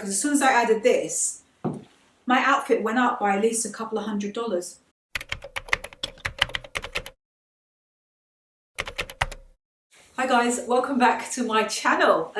because as soon as I added this, my outfit went up by at least a couple of $100. Hi guys, welcome back to my channel.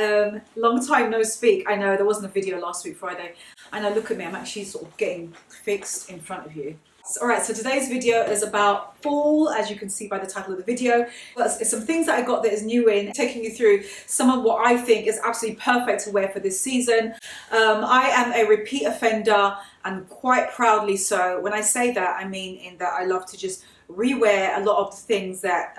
Long time no speak. I know there wasn't a video last week Friday. I know, look at me, I'm actually sort of getting fixed in front of you. Alright, so today's video is about fall, as you can see by the title of the video. It's some things that I got that is new in, taking you through some of what I think is absolutely perfect to wear for this season. I am a repeat offender, and quite proudly so. When I say that, I mean in that I love to just rewear a lot of the things that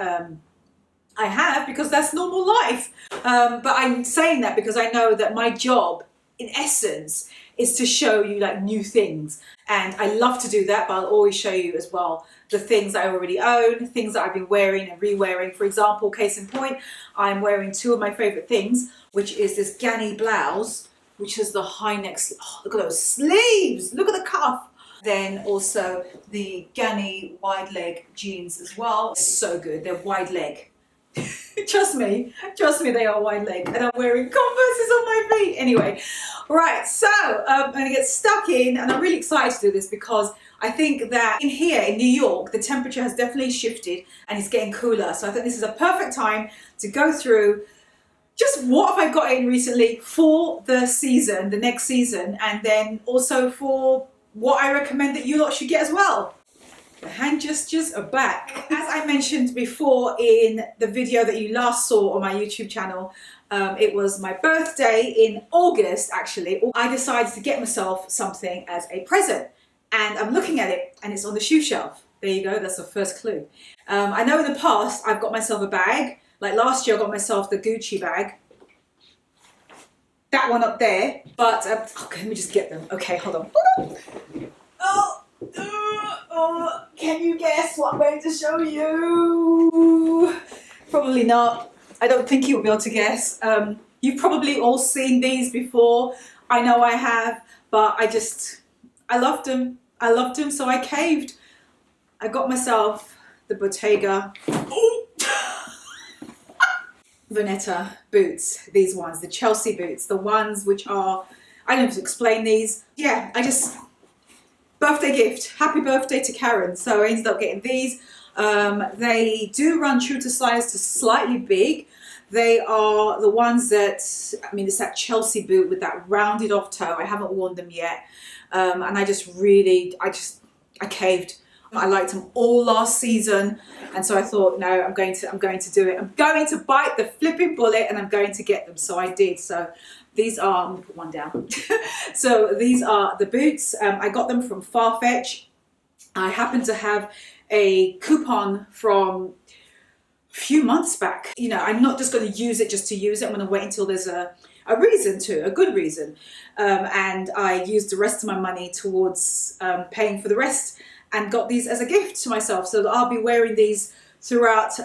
I have, because that's normal life. But I'm saying that because I know that my job, in essence, is to show you like new things. And I love to do that, but I'll always show you as well the things that I already own, things that I've been wearing and re-wearing. For example, case in point, I'm wearing two of my favorite things, which is this Ganni blouse, which is the high neck, oh, look at those sleeves, look at the cuff. Then also the Ganni wide leg jeans as well. So good, they're wide leg. Trust me, they are wide leg, and I'm wearing Converses on my feet. Anyway, right, so I'm going to get stuck in, and I'm really excited to do this because I think that in here in New York, the temperature has definitely shifted and it's getting cooler. So I think this is a perfect time to go through just what have I got in recently for the season, the next season, and then also for what I recommend that you lot should get as well. The hand gestures are back. As I mentioned before in the video that you last saw on my YouTube channel, it was my birthday in August actually. I decided to get myself something as a present, and I'm looking at it and it's on the shoe shelf. There you go, that's the first clue. I know in the past I've got myself a bag. Like last year I got myself the Gucci bag. That one up there. But, okay, let me just get them. Okay, hold on. Oh, can you guess what I'm going to show you? Probably not. I don't think you'll be able to guess. You've probably all seen these before. I know I have, but I loved them. I loved them, so I caved. I got myself the Bottega Veneta boots. These ones, the Chelsea boots, the ones which are, I don't know how to explain these. Yeah, birthday gift, happy birthday to Karen. So I ended up getting these. They do run true to size to slightly big. They are the ones that, I mean, it's that Chelsea boot with that rounded off toe. I haven't worn them yet. And I caved. I liked them all last season. And so I thought, no, I'm going to do it. I'm going to bite the flipping bullet and I'm going to get them. So I did. So these are, I'm gonna put one down. So these are the boots. I got them from Farfetch. I happen to have a coupon from a few months back. You know, I'm not just going to use it just to use it. I'm going to wait until there's a reason to, a good reason. And I used the rest of my money towards paying for the rest and got these as a gift to myself. So I'll be wearing these throughout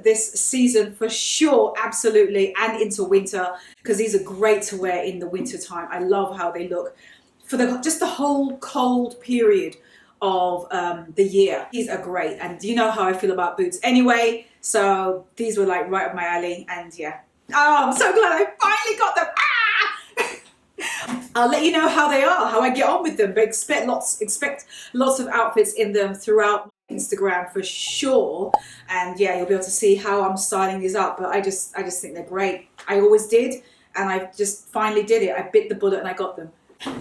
this season for sure, absolutely, and into winter, because these are great to wear in the winter time. I love how they look for just the whole cold period of the year. These are great, and you know how I feel about boots anyway, so these were like right up my alley. And yeah, oh, I'm so glad I finally got them. I'll let you know how they are, how I get on with them, but expect lots of outfits in them throughout Instagram for sure. And yeah, you'll be able to see how I'm styling these up, but I just think they're great. I always did, and I just finally did it. I bit the bullet and I got them.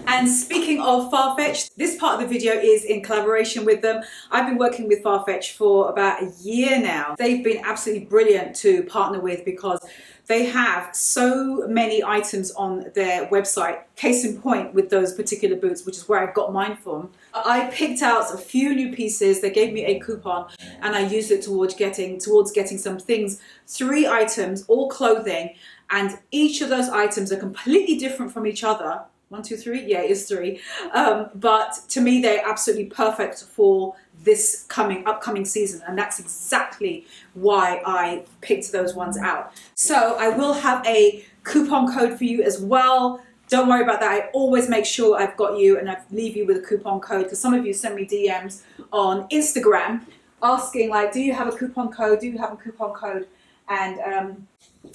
And speaking of Farfetch, this part of the video is in collaboration with them. I've been working with Farfetch for about a year now. They've been absolutely brilliant to partner with because they have so many items on their website. Case in point with those particular boots, which is where I got mine from. I picked out a few new pieces. They gave me a coupon and I used it towards getting some things. 3 items, all clothing, and each of those items are completely different from each other. 1, 2, 3, yeah, it's 3. But to me, they're absolutely perfect for this upcoming season, and that's exactly why I picked those ones out. So I will have a coupon code for you as well. Don't worry about that. I always make sure I've got you and I leave you with a coupon code, because some of you send me DMs on Instagram asking like, do you have a coupon code? Do you have a coupon code? And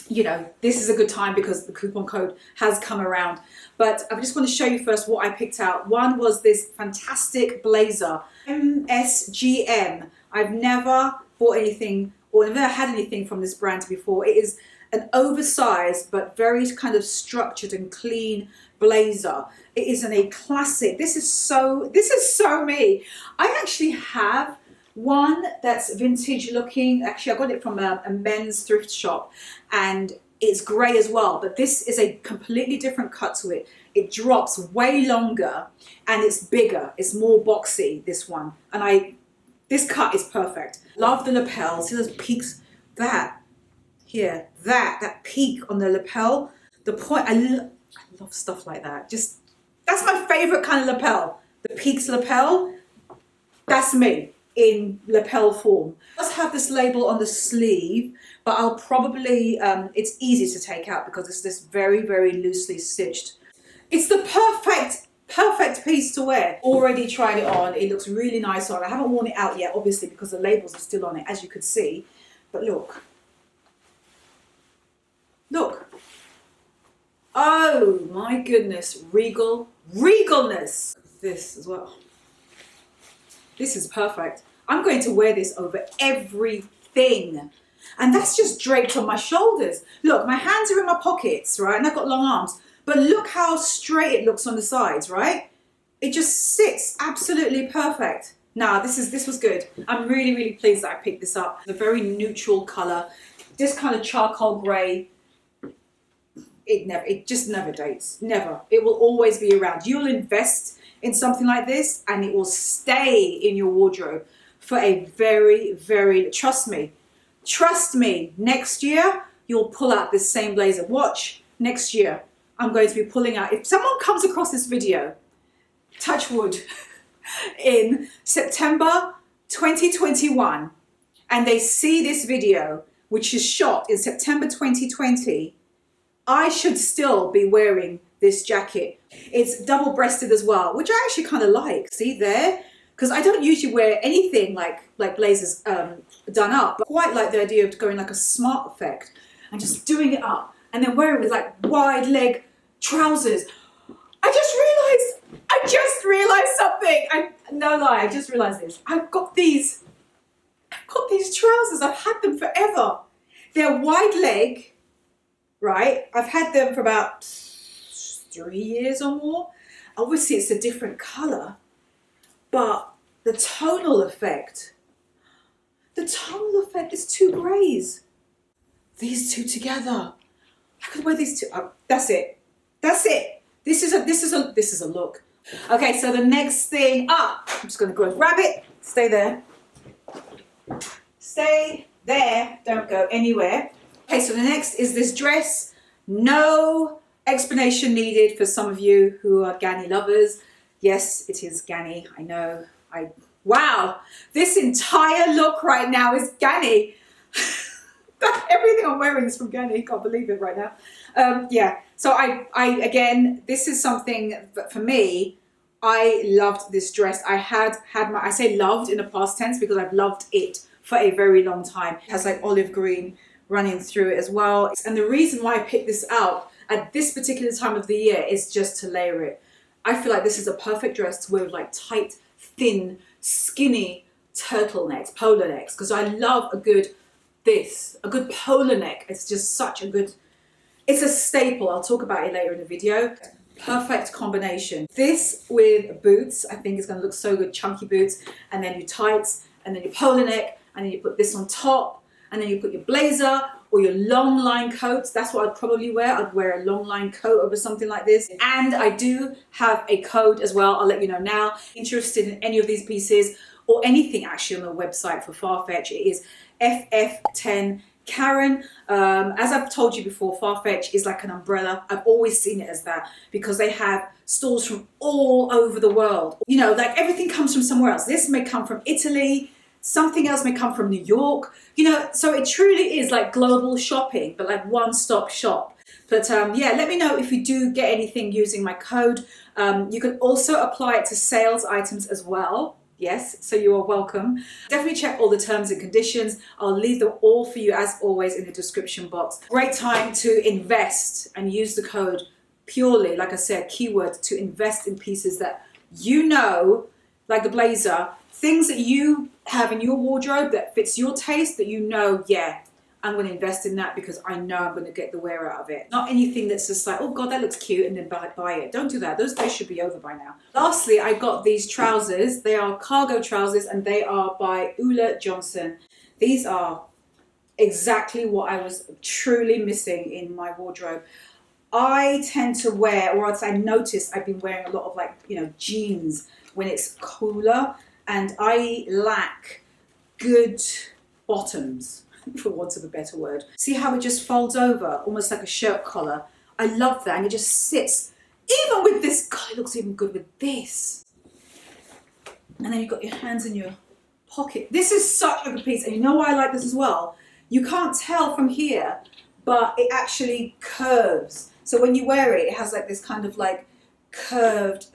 you know, this is a good time because the coupon code has come around. But I just want to show you first what I picked out. One was this fantastic blazer, MSGM. I've never bought anything or never had anything from this brand before. It is an oversized but very kind of structured and clean blazer. It is a classic. This is so me. I actually have one that's vintage looking. Actually, I got it from a men's thrift shop, and it's grey as well. But this is a completely different cut to it. It drops way longer and it's bigger. It's more boxy, this one. And this cut is perfect. Love the lapel. See those peaks? That here, that peak on the lapel. The point. I love stuff like that. Just that's my favorite kind of lapel. The peaks lapel. That's me in lapel form. It does have this label on the sleeve, but I'll probably, it's easy to take out because it's this very, very loosely stitched. It's the perfect piece to wear. Already tried it on. It looks really nice on. I haven't worn it out yet, obviously, because the labels are still on it, as you could see. But look. Look. Oh my goodness. Regalness. This as well. This is perfect. I'm going to wear this over everything. And that's just draped on my shoulders. Look, my hands are in my pockets, right? And I've got long arms. But look how straight it looks on the sides, right? It just sits absolutely perfect. Nah, this was good. I'm really, really pleased that I picked this up. The very neutral color. This kind of charcoal gray. It just never dates. Never. It will always be around. You'll invest in something like this and it will stay in your wardrobe for a very, very, trust me, next year you'll pull out this same blazer. Watch, next year I'm going to be pulling out, if someone comes across this video, touch wood, in September 2021 and they see this video, which is shot in September 2020, I should still be wearing this jacket. It's double-breasted as well, which I actually kind of like. See there? Because I don't usually wear anything like blazers done up, but quite like the idea of going like a smart effect and just doing it up and then wearing it with like wide leg trousers. I just realized something. No lie, I just realized this. I've got these trousers. I've had them forever. They're wide leg. Right, I've had them for about 3 years or more. Obviously it's a different color, but the tonal effect is two grays. These two together. I could wear these two. Oh, that's it. This is a look. Okay, so the next thing up, I'm just gonna go and grab it. Stay there. Stay there. Don't go anywhere. Okay, so the next is this dress. No explanation needed for some of you who are Ganni lovers. Yes, it is Ganni, I know. Wow, this entire look right now is Ganni. Everything I'm wearing is from Ganni, can't believe it right now. Yeah, so I again, this is something that for me, I loved this dress. I say loved in the past tense because I've loved it for a very long time. It has like olive green running through it as well. And the reason why I picked this out at this particular time of the year is just to layer it. I feel like this is a perfect dress to wear with like tight, thin, skinny turtlenecks, polar necks, because I love a good polar neck. It's just such a good, it's a staple. I'll talk about it later in the video. Perfect combination. This with boots, I think is going to look so good. Chunky boots, and then your tights, and then your polar neck, and then you put this on top. And then you put your blazer or your long line coats. That's what I'd probably wear. I'd wear a long line coat over something like this. And I do have a code as well. I'll let you know now. Interested in any of these pieces or anything actually on the website for Farfetch, it is FF10 Karen. As I've told you before, Farfetch is like an umbrella. I've always seen it as that because they have stores from all over the world. You know, like everything comes from somewhere else. This may come from Italy. Something else may come from New York, you know, so it truly is like global shopping, but like one-stop shop. But yeah, let me know if you do get anything using my code. You can also apply it to sales items as well. Yes, so you are welcome. Definitely check all the terms and conditions. I'll leave them all for you as always in the description box. Great time to invest and use the code purely, like I said, keyword, to invest in pieces that you know, like the blazer, things that you have in your wardrobe that fits your taste, that you know, yeah, I'm going to invest in that because I know I'm going to get the wear out of it. Not anything that's just like, oh God, that looks cute, and then buy it. Don't do that. Those days should be over by now. Lastly, I got these trousers. They are cargo trousers and they are by Ulla Johnson. These are exactly what I was truly missing in my wardrobe. I tend to wear, or as I noticed, I've been wearing a lot of like, you know, jeans when it's cooler, and I lack good bottoms, for want of a better word. See how it just folds over, almost like a shirt collar? I love that, and it just sits, even with this, God, it looks even good with this. And then you've got your hands in your pocket. This is such a good piece, and you know why I like this as well? You can't tell from here, but it actually curves. So when you wear it, it has like this kind of like curved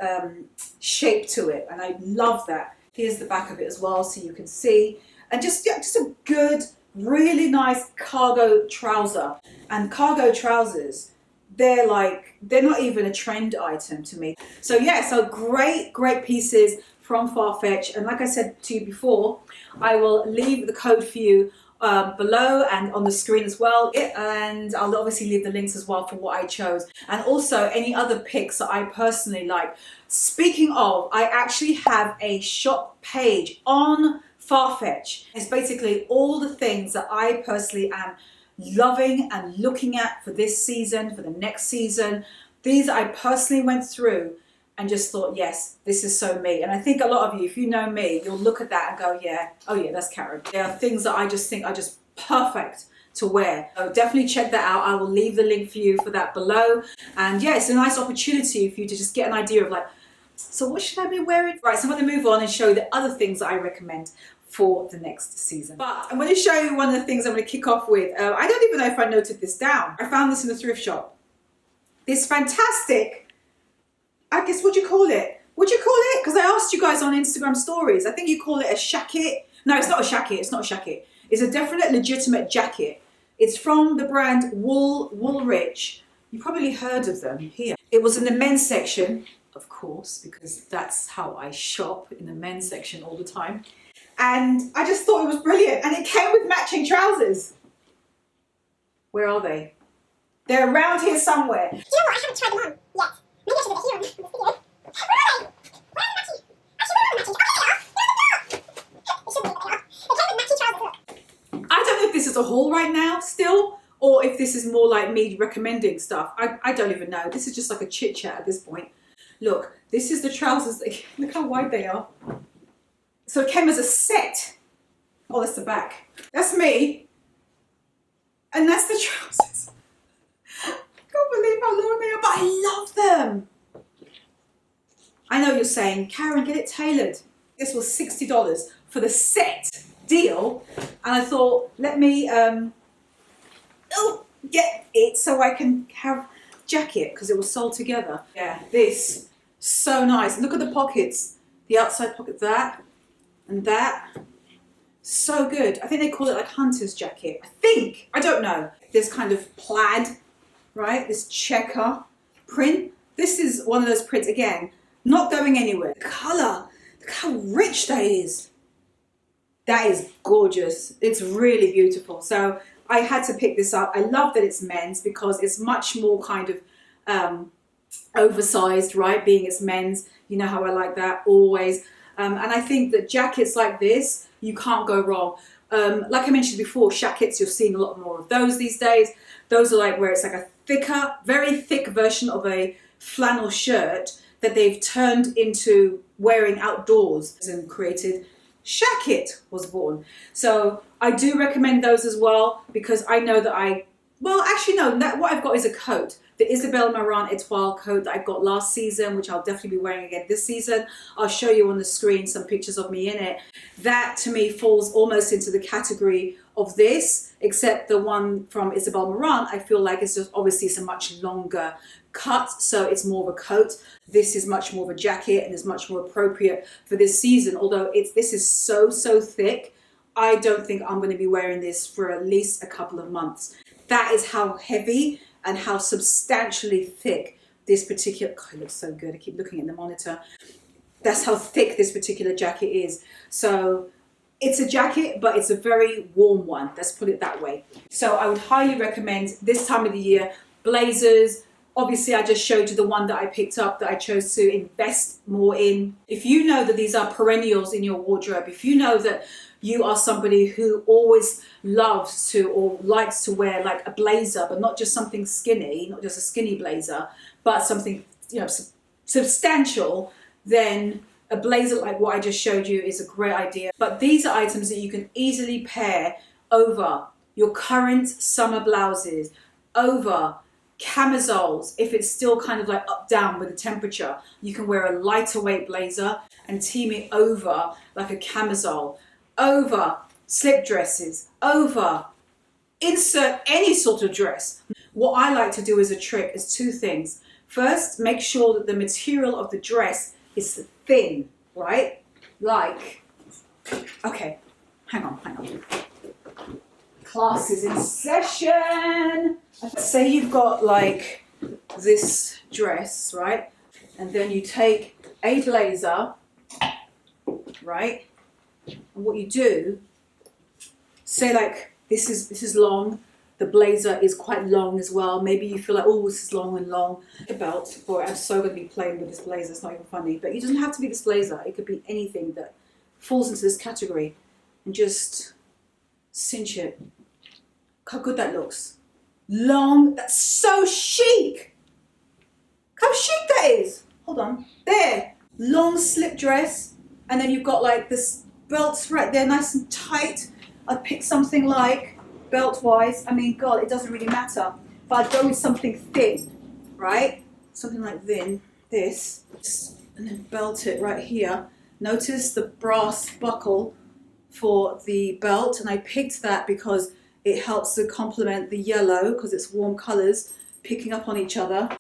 shape to it, and I love that. Here's the back of it as well, so you can see. And just a good, really nice cargo trouser. And cargo trousers, they're not even a trend item to me. So yeah, so great pieces from Farfetch. And like I said to you before, I will leave the code for you below and on the screen as well, and I'll obviously leave the links as well for what I chose, and also any other picks that I personally like. Speaking of, I actually have a shop page on Farfetch. It's basically all the things that I personally am loving and looking at for this season, for the next season. These I personally went through and just thought, yes, this is so me. And I think a lot of you, if you know me, you'll look at that and go, yeah, oh yeah, that's Karen. There are things that I just think are just perfect to wear. So definitely check that out. I will leave the link for you for that below. And yeah, it's a nice opportunity for you to just get an idea of like, so what should I be wearing? Right, so I'm gonna move on and show you the other things that I recommend for the next season. But I'm going to show you one of the things I'm going to kick off with. I don't even know if I noted this down. I found this in the thrift shop. This fantastic, I guess, what do you call it? What do you call it? Because I asked you guys on Instagram stories. I think you call it a shacket. No, it's not a shacket. It's not a shacket. It's a definite legitimate jacket. It's from the brand Woolrich. You probably heard of them here. It was in the men's section, of course, because that's how I shop, in the men's section all the time. And I just thought it was brilliant. And it came with matching trousers. Where are they? They're around here somewhere. Do you know what? I haven't tried them on yet. Maybe I should do it here on this video. Where are they? Where are the matching? Actually, where are the matching? Oh, there they are! It should be there. They came with matching trousers. Look. I don't know if this is a haul right now still, or if this is more like me recommending stuff. I don't even know. This is just like a chit chat at this point. Look, this is the trousers. Look how wide they are. So it came as a set. Oh, that's the back. That's me. And that's the trousers. I can't believe how long they are, but I love them. I know you're saying, Karen, get it tailored. This was $60 for the set deal. And I thought, let me get it so I can have jacket, because it was sold together. Yeah, this, so nice. Look at the pockets. The outside pocket, that. And that, so good. I think they call it like hunter's jacket. I don't know. This kind of plaid, right? This checker print. This is one of those prints, again, not going anywhere. The colour, look how rich that is. That is gorgeous. It's really beautiful. So I had to pick this up. I love that it's men's because it's much more kind of oversized, right? Being it's men's, you know how I like that always. And I think that jackets like this, you can't go wrong. Like I mentioned before, shackets, you're seeing a lot more of those these days. Those are like where it's like a thicker, very thick version of a flannel shirt that they've turned into wearing outdoors and created. Shacket was born. So I do recommend those as well, because I know that what I've got is a coat. The Isabel Marant Etoile coat that I got last season, which I'll definitely be wearing again this season. I'll show you on the screen some pictures of me in it. That to me falls almost into the category of this, except the one from Isabel Marant, I feel like it's just obviously it's a much longer cut, so it's more of a coat. This is much more of a jacket and is much more appropriate for this season. Although this is so thick, I don't think I'm going to be wearing this for at least a couple of months. That is how heavy and how substantially thick this particular, God, it looks so good. I keep looking at the monitor. That's how thick this particular jacket is. So it's a jacket, but it's a very warm one. Let's put it that way. So I would highly recommend this time of the year, blazers. Obviously, I just showed you the one that I picked up that I chose to invest more in. If you know that these are perennials in your wardrobe, if you know that you are somebody who always loves to or likes to wear like a blazer, but not just something skinny, not just a skinny blazer, but something, you know, substantial, then a blazer like what I just showed you is a great idea. But these are items that you can easily pair over your current summer blouses, over camisoles. If it's still kind of like up down with the temperature, you can wear a lighter weight blazer and team it over like a camisole, over slip dresses, over insert any sort of dress. What I like to do as a trick is two things. First, make sure that the material of the dress is thin, right? Like, okay, hang on. Class is in session. Say you've got like this dress, right? And then you take a blazer, right? And what you do, say like this is long, the blazer is quite long as well. Maybe you feel like, oh, this is long and long. The belt, boy, I'm so going to be playing with this blazer, it's not even funny. But it doesn't have to be this blazer. It could be anything that falls into this category. And just cinch it. Look how good that looks. Long, that's so chic. How chic that is. Hold on, there. Long slip dress. And then you've got like this belt right there, nice and tight. I'd pick something like, belt-wise, I mean, God, it doesn't really matter. But I'd go with something thin, right? Something like this, and then belt it right here. Notice the brass buckle for the belt, and I picked that because it helps to complement the yellow, because it's warm colours picking up on each other.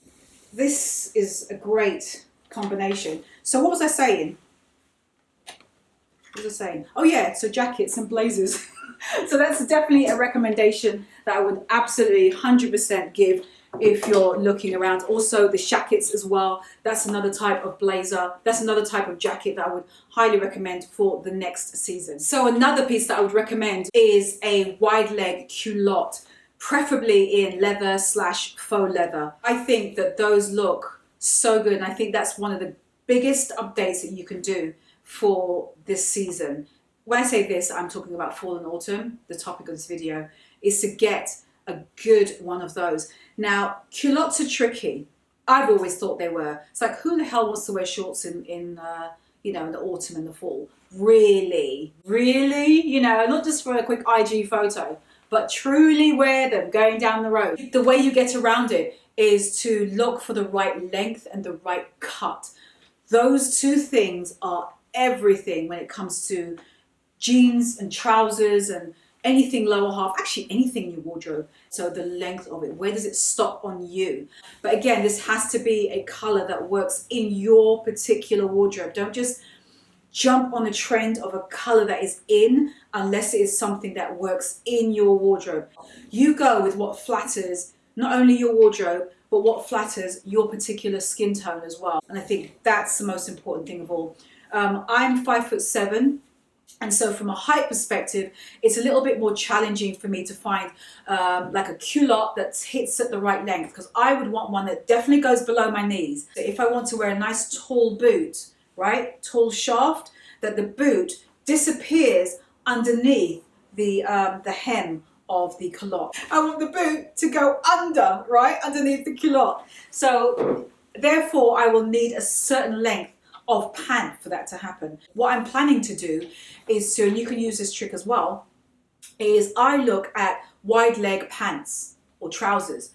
This is a great combination. So what was I saying? Oh yeah, so jackets and blazers. So that's definitely a recommendation that I would absolutely 100% give if you're looking around. Also the shackets as well. That's another type of blazer. That's another type of jacket that I would highly recommend for the next season. So another piece that I would recommend is a wide leg culotte, preferably in leather / faux leather. I think that those look so good, and I think that's one of the biggest updates that you can do for this season. When I say this, I'm talking about fall and autumn. The topic of this video is to get a good one of those. Now, culottes are tricky. I've always thought they were. It's like, who the hell wants to wear shorts in you know, in the autumn and the fall? Really? You know, not just for a quick IG photo, but truly wear them going down the road. The way you get around it is to look for the right length and the right cut. Those two things are everything when it comes to jeans and trousers and anything lower half, actually anything in your wardrobe. So the length of it, where does it stop on you? But again, this has to be a color that works in your particular wardrobe. Don't just jump on a trend of a color that is in unless it is something that works in your wardrobe. You go with what flatters not only your wardrobe, but what flatters your particular skin tone as well. And I think that's the most important thing of all. I'm 5'7". And so from a height perspective, it's a little bit more challenging for me to find like a culotte that hits at the right length, because I would want one that definitely goes below my knees. If I want to wear a nice tall boot, right, tall shaft, that the boot disappears underneath the hem of the culotte. I want the boot to go under, right, underneath the culotte. So therefore, I will need a certain length of pant for that to happen. What I'm planning to do is to, and you can use this trick as well, is I look at wide leg pants or trousers,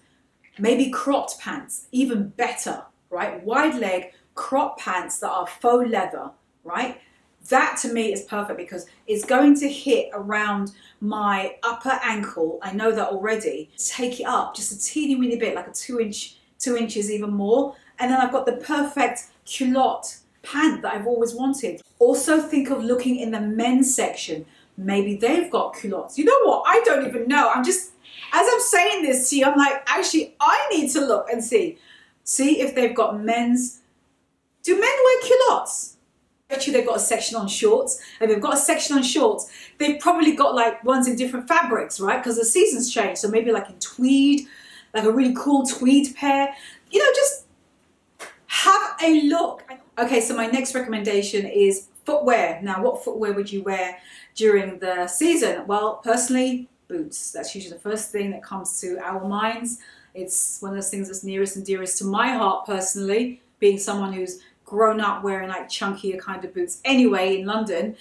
maybe cropped pants, even better, right? Wide leg crop pants that are faux leather, right? That to me is perfect because it's going to hit around my upper ankle. I know that already. Take it up just a teeny weeny bit, like a 2 inch 2 inches even more. And then I've got the perfect culotte pant that I've always wanted. Also think of looking in the men's section. Maybe they've got culottes. You know what? I don't even know. As I'm saying this to you, I'm like, actually, I need to look and see if they've got men's. Do men wear culottes? Bet you they've got a section on shorts. And they've got a section on shorts. They've probably got like ones in different fabrics, right? Because the seasons change. So maybe like in tweed, like a really cool tweed pair. You know, just have a look. Okay, so my next recommendation is footwear. Now, what footwear would you wear during the season? Well, personally, boots. That's usually the first thing that comes to our minds. It's one of those things that's nearest and dearest to my heart personally, being someone who's grown up wearing like chunkier kind of boots anyway in London.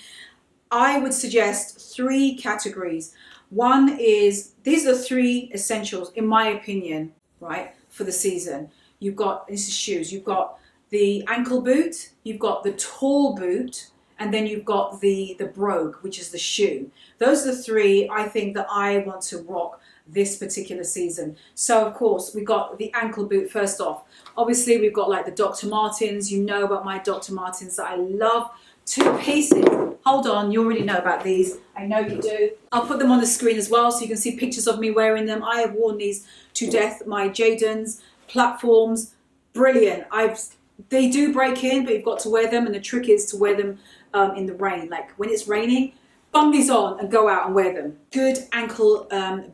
I would suggest 3 categories. One is, these are the 3 essentials in my opinion, right, for the season. You've got, this is shoes, you've got the ankle boot, you've got the tall boot, and then you've got the brogue, which is the shoe. Those are the 3 I think that I want to rock this particular season. So of course we got the ankle boot first off. Obviously we've got like the Dr. Martens. You know about my Dr. Martens that I love to pieces. Hold on, you already know about these. I know you do. I'll put them on the screen as well so you can see pictures of me wearing them. I have worn these to death. My Jadens, platforms, brilliant. They do break in, but you've got to wear them, and the trick is to wear them in the rain. Like when it's raining, bung these on and go out and wear them. Good ankle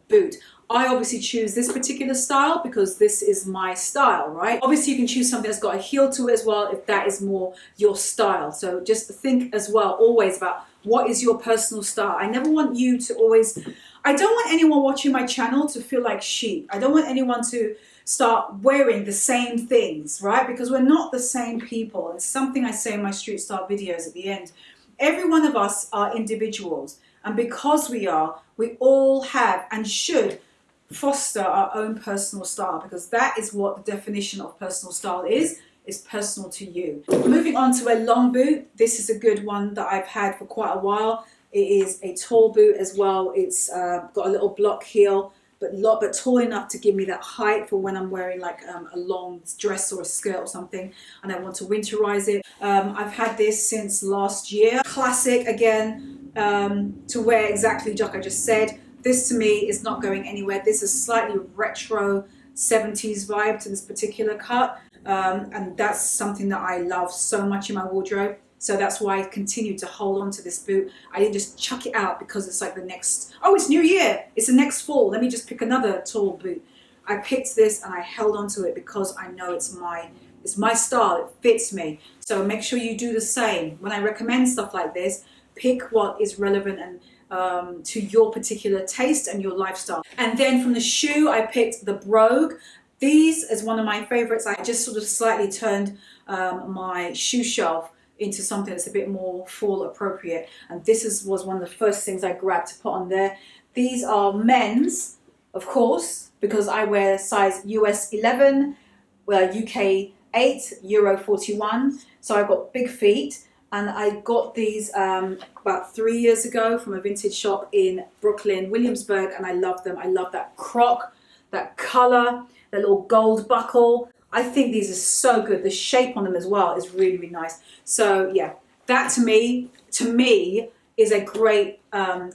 boot. I obviously choose this particular style because this is my style, right? Obviously you can choose something that's got a heel to it as well if that is more your style. So just think as well always about what is your personal style. I never want you to I don't want anyone watching my channel to feel like sheep. I don't want anyone to start wearing the same things, right? Because we're not the same people. It's something I say in my street style videos at the end. Every one of us are individuals. And because we all have and should foster our own personal style, because that is what the definition of personal style is personal to you. Moving on to a long boot. This is a good one that I've had for quite a while. It is a tall boot as well. It's got a little block heel, but tall enough to give me that height for when I'm wearing like a long dress or a skirt or something and I want to winterize it. I've had this since last year. Classic again, to wear exactly like I just said. This to me is not going anywhere. This is slightly retro 70s vibe to this particular cut. And that's something that I love so much in my wardrobe. So that's why I continue to hold on to this boot. I didn't just chuck it out because it's like the next, oh, it's New Year. It's the next fall. Let me just pick another tall boot. I picked this and I held on to it because I know it's my style. It fits me. So make sure you do the same. When I recommend stuff like this, pick what is relevant and to your particular taste and your lifestyle. And then from the shoe, I picked the brogue. These is one of my favorites. I just sort of slightly turned my shoe shelf into something that's a bit more fall appropriate. And this was one of the first things I grabbed to put on there. These are men's, of course, because I wear size US 11, UK 8, Euro 41. So I've got big feet. And I got these about 3 years ago from a vintage shop in Brooklyn, Williamsburg, and I love them. I love that croc, that color, the little gold buckle. I think these are so good. The shape on them as well is really, really nice. So yeah, that to me is a great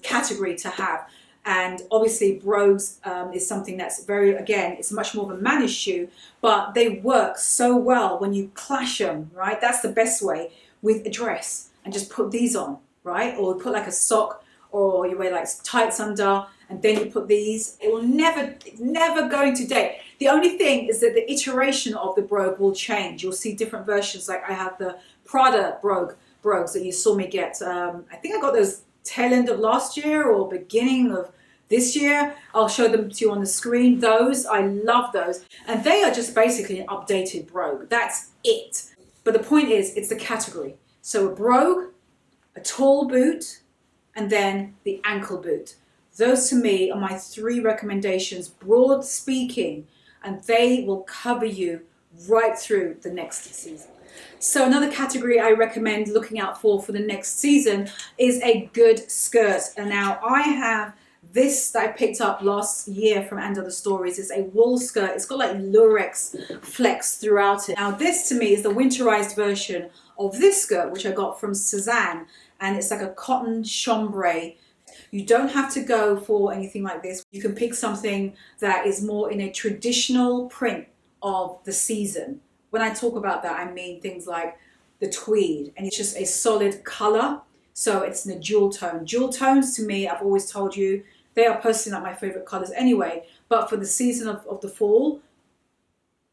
category to have. And obviously brogues is something that's it's much more of a mannish shoe, but they work so well when you clash them, right? That's the best way with a dress, and just put these on, right? Or put like a sock, or you wear like tights under, and then you put these. It will never going to date. The only thing is that the iteration of the brogue will change. You'll see different versions. Like I have the Prada brogues that you saw me get. I think I got those tail end of last year or beginning of this year. I'll show them to you on the screen. Those, I love those. And they are just basically an updated brogue. That's it. But the point is, it's the category. So a brogue, a tall boot, and then the ankle boot. Those to me are my 3 recommendations, broad speaking, and they will cover you right through the next season. So another category I recommend looking out for the next season is a good skirt. And now I have This that I picked up last year from End of the Stories is a wool skirt. It's got like lurex flex throughout it. Now this to me is the winterized version of this skirt, which I got from Suzanne, and it's like a cotton chambray. You don't have to go for anything like this. You can pick something that is more in a traditional print of the season. When I talk about that, I mean things like the tweed, and it's just a solid color. So it's in a jewel tone. Jewel tones to me, I've always told you, they are personally not my favorite colors anyway, but for the season of the fall,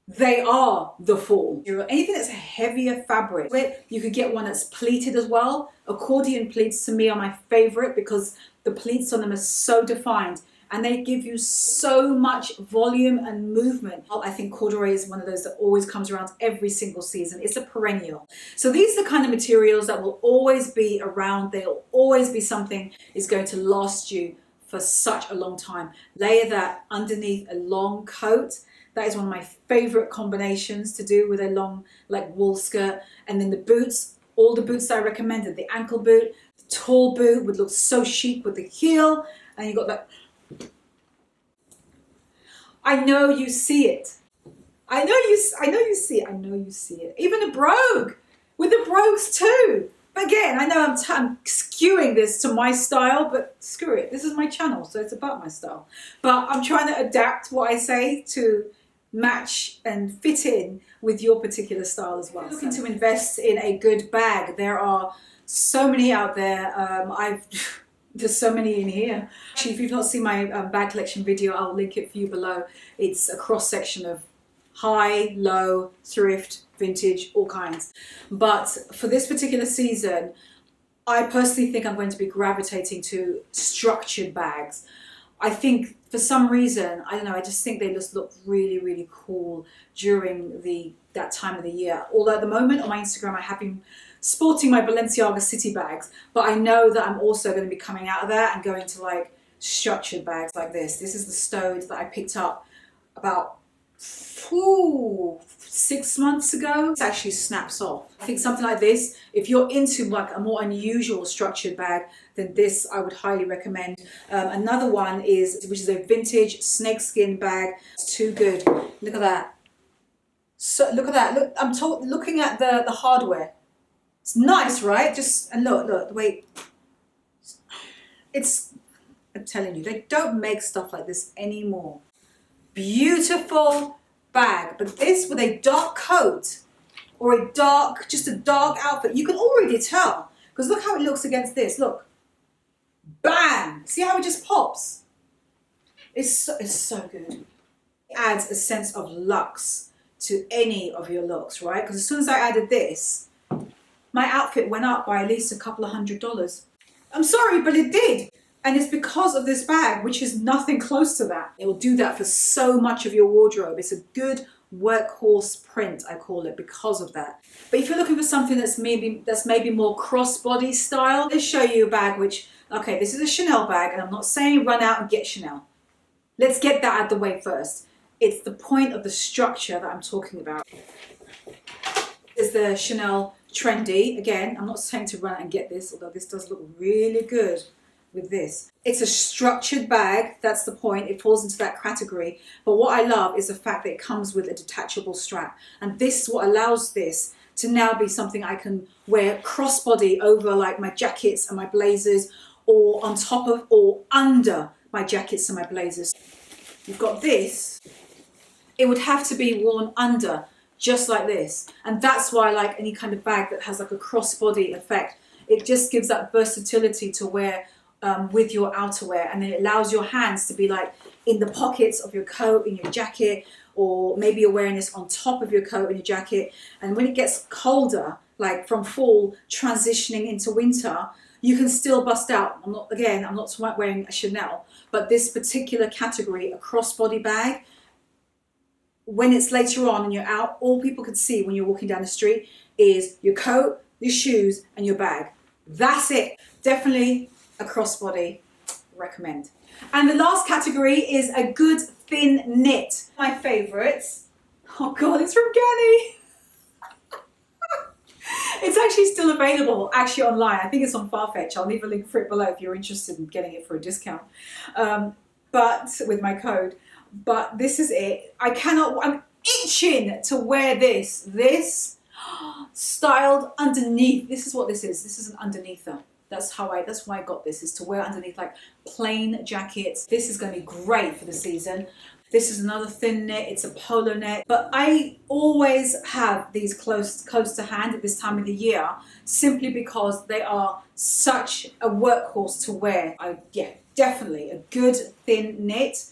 they are the fall. Anything that's a heavier fabric, you could get one that's pleated as well. Accordion pleats to me are my favorite because the pleats on them are so defined and they give you so much volume and movement. I think corduroy is one of those that always comes around every single season. It's a perennial. So these are the kind of materials that will always be around. They'll always be something is going to last you for such a long time. Layer that underneath a long coat. That is one of my favorite combinations to do with a long like wool skirt. And then the boots, all the boots that I recommended, the ankle boot, the tall boot would look so chic with the heel. And you got that. I know you see it. I know you see it. I know you see it. Even a brogue, with the brogues too. Again, I know I'm skewing this to my style, but screw it. This is my channel, so it's about my style. But I'm trying to adapt what I say to match and fit in with your particular style as well. Looking to invest in a good bag. There are so many out there. There's so many in here. Actually, if you've not seen my bag collection video, I'll link it for you below. It's a cross section of high, low, thrift, vintage, all kinds. But for this particular season, I personally think I'm going to be gravitating to structured bags. I think for some reason, I don't know, I just think they just look really, really cool during that time of the year. Although at the moment on my Instagram, I have been sporting my Balenciaga City bags, but I know that I'm also going to be coming out of that and going to like structured bags like this. This is the Stowed that I picked up about 6 months ago. It actually snaps off. I think something like this, if you're into like a more unusual structured bag, then this I would highly recommend. Another one is, which is a vintage snakeskin bag. It's too good. Look at that. So look at that. Look, I'm looking at the hardware. It's nice, right? And look, wait. I'm telling you, they don't make stuff like this anymore. Beautiful bag, but this with a dark coat or just a dark outfit, you can already tell, because look how it looks against this. Look, bam! See how it just pops? It's so good. It adds a sense of luxe to any of your looks, right? Because as soon as I added this, my outfit went up by at least a couple of $100s. I'm sorry, but it did. And it's because of this bag, which is nothing close to that. It will do that for so much of your wardrobe. It's a good workhorse print, I call it, because of that. But if you're looking for something that's maybe more crossbody style, let's show you a bag which, okay, this is a Chanel bag, and I'm not saying run out and get Chanel. Let's get that out of the way first. It's the point of the structure that I'm talking about. Is the Chanel Trendy. Again, I'm not saying to run out and get this, although this does look really good with this. It's a structured bag, that's the point. It falls into that category. But what I love is the fact that it comes with a detachable strap. And this is what allows this to now be something I can wear crossbody over like my jackets and my blazers, or on top of or under my jackets and my blazers. You've got this. It would have to be worn under, just like this. And that's why I like any kind of bag that has like a crossbody effect. It just gives that versatility to wear with your outerwear, and then it allows your hands to be like in the pockets of your coat, in your jacket, or maybe you're wearing this on top of your coat and your jacket. And when it gets colder, like from fall transitioning into winter, you can still bust out. I'm not wearing a Chanel, but this particular category, a crossbody bag, when it's later on and you're out, all people can see when you're walking down the street is your coat, your shoes, and your bag. That's it. Definitely a crossbody, recommend. And the last category is a good thin knit. My favorites. Oh God, it's from Gally. It's actually still available, actually online. I think it's on Farfetch. I'll leave a link for it below if you're interested in getting it for a discount. But with my code. But this is it. I'm itching to wear this. This styled underneath. This is what this is. This is an underneather. That's why I got this, is to wear underneath like plain jackets. This is going to be great for the season. This is another thin knit, it's a polo knit. But I always have these close to hand at this time of the year, simply because they are such a workhorse to wear. Yeah, definitely a good thin knit.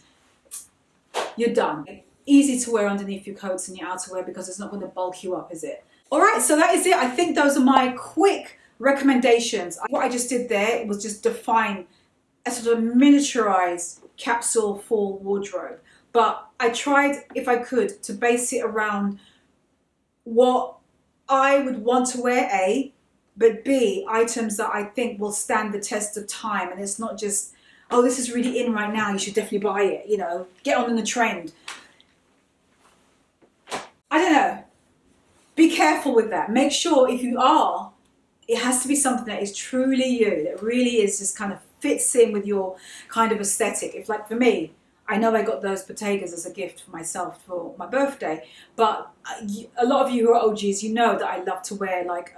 You're done. Easy to wear underneath your coats and your outerwear because it's not going to bulk you up, is it? All right, so that is it. I think those are my quick recommendations. What I just did there was just define a sort of miniaturized capsule fall wardrobe. But I tried, if I could, to base it around what I would want to wear, A, but B, items that I think will stand the test of time. And it's not just, oh, this is really in right now, you should definitely buy it, you know, get on the trend. I don't know. Be careful with that. Make sure if you are, it has to be something that is truly you, that really is just kind of fits in with your kind of aesthetic. If like for me, I know I got those Bottegas as a gift for myself for my birthday, but a lot of you who are OGs, you know that I love to wear like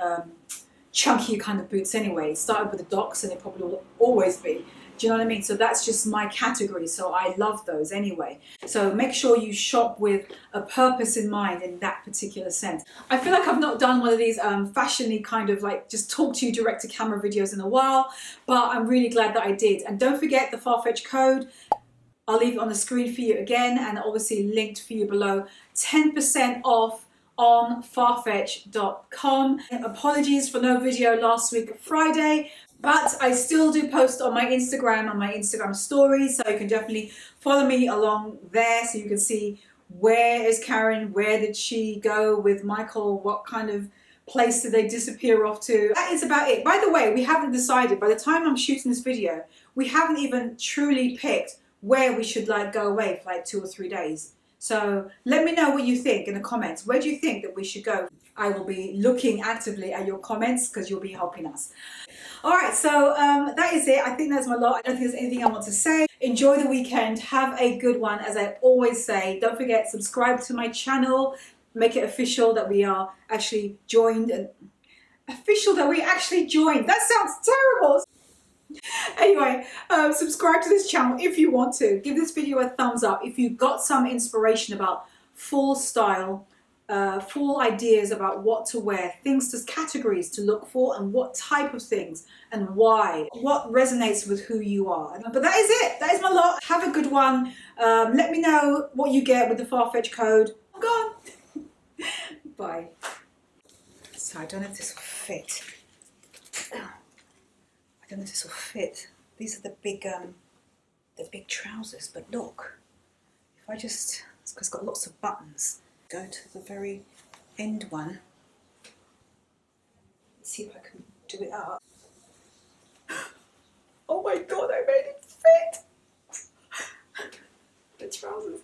chunky kind of boots anyway. It started with the Docs and it probably will always be. Do you know what I mean? So that's just my category. So I love those anyway. So make sure you shop with a purpose in mind in that particular sense. I feel like I've not done one of these fashion-y kind of like just talk to you direct to camera videos in a while, but I'm really glad that I did. And don't forget the Farfetch code. I'll leave it on the screen for you again and obviously linked for you below. 10% off on farfetch.com. Apologies for no video last week Friday, but I still do post on my Instagram stories, so you can definitely follow me along there so you can see where is Karen, where did she go with Michael, what kind of place did they disappear off to. That is about it. By the way, we haven't decided, by the time I'm shooting this video, we haven't even truly picked where we should like go away for like 2 or 3 days. So let me know what you think in the comments. Where do you think that we should go? I will be looking actively at your comments because you'll be helping us. All right, so that is it. I think that's my lot. I don't think there's anything I want to say. Enjoy the weekend. Have a good one. As I always say, don't forget, subscribe to my channel. Make it official that we are actually joined. That sounds terrible. Anyway, subscribe to this channel if you want to. Give this video a thumbs up if you got some inspiration about fall style, full ideas about what to wear, categories to look for, and what type of things and why, what resonates with who you are. But that is it. That is my lot. Have a good one. Let me know what you get with the Farfetch code. I'm gone. Bye. So I don't know if this will fit. I don't know if this will fit. These are the big trousers, but look, if I just, it's got lots of buttons. Go to the very end one. Let's see if I can do it up. Oh my God, I made it fit. The trousers.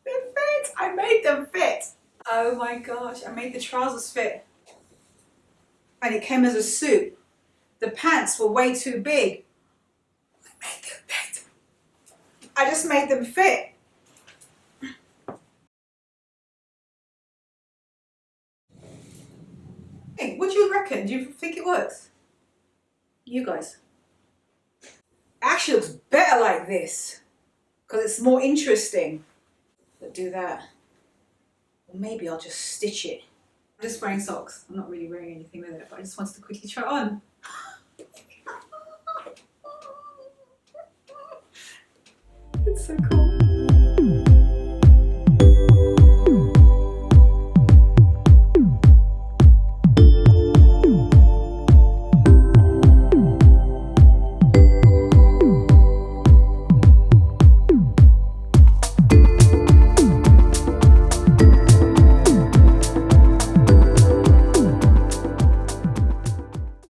They fit. I made them fit. Oh my gosh, I made the trousers fit. And it came as a suit. The pants were way too big. I made them fit. I just made them fit. Hey, what do you reckon? Do you think it works? You guys. It actually looks better like this because it's more interesting. But do that. Or maybe I'll just stitch it. I'm just wearing socks. I'm not really wearing anything with it, but I just wanted to quickly try it on. It's so cool.